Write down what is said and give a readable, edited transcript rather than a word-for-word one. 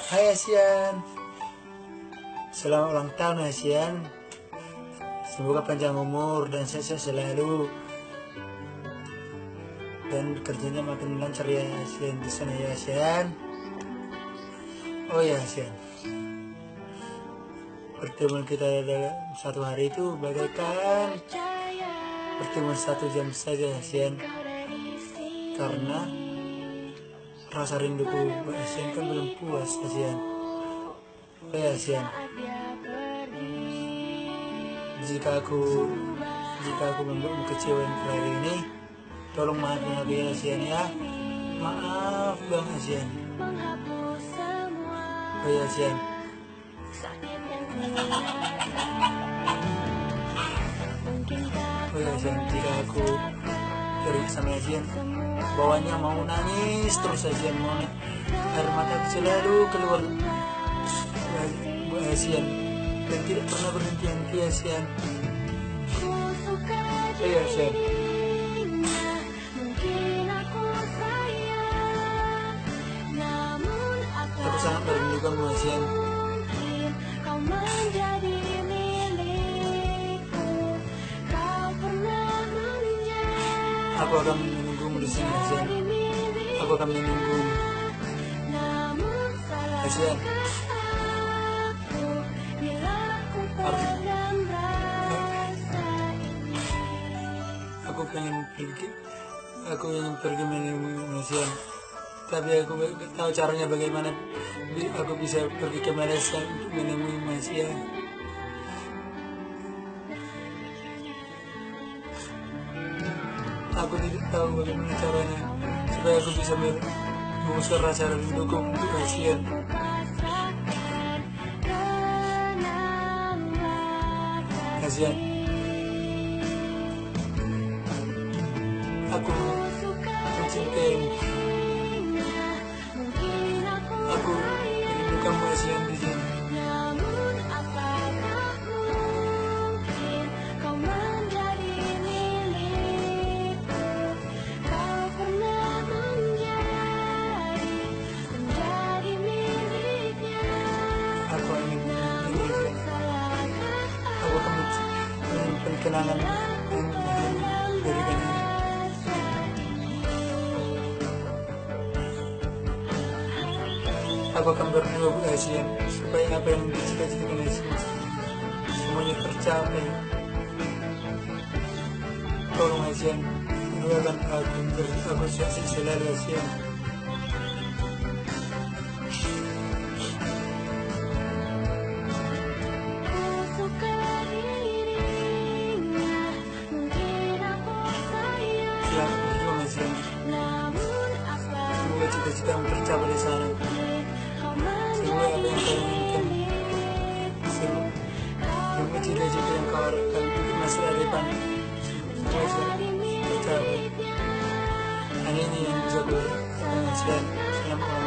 Hai ASEAN, selamat ulang tahun ASEAN. Semoga panjang umur dan sukses selalu, dan kerjanya makin lancar ya ASEAN di sana ya ASEAN. Oh ya ASEAN, pertemuan kita dalam satu hari itu bagaikan pertemuan 1 jam saja ASEAN, karena rasa rinduku ASEAN kan belum puas ASEAN. Oh ya ASEAN, jika aku membuatmu kecewa hari ini, tolong maafin aku ya ASEAN ya. Maaf bang ASEAN. Oh ya ASEAN, oh ya ASEAN, jika aku pergi sama ASEAN, bawahnya mau nangis terus ASEAN, mau air mata selalu keluar ASEAN, dan tidak pernah berhenti ASEAN. Oh ya ASEAN, aku sangat merindukanmu ASEAN. Aku akan menunggumu di sini ASEAN. Aku akan menunggumu ASEAN. Aku ingin pergi menemui ASEAN, tapi aku tidak tahu caranya bagaimana aku bisa pergi ke Malaysia untuk menemui ASEAN. Aku tidak tahu bagaimana caranya supaya aku bisa mengusir rasa rinduku untuk ASEAN. ASEAN, aku mencintaimu. Aku merindukanmu ASEAN di sini. Aku ingin aku akan menyimpan kenangan yang berikan ini. Aku akan berdoa buat ASEAN supaya apa yang dicita-citakan ASEAN semuanya tercapai. Tolong ASEAN, doakan aku sukses selalu ASEAN. Selamat berjuang ASEAN. Semoga cita-citamu tercapai di sana. Semoga apa yang kau inginkan, semoga cita-cita yang kau harapkan untuk masa depan semoga tercapai. Hanya ini yang bisa aku lakukan ASEAN. Selamat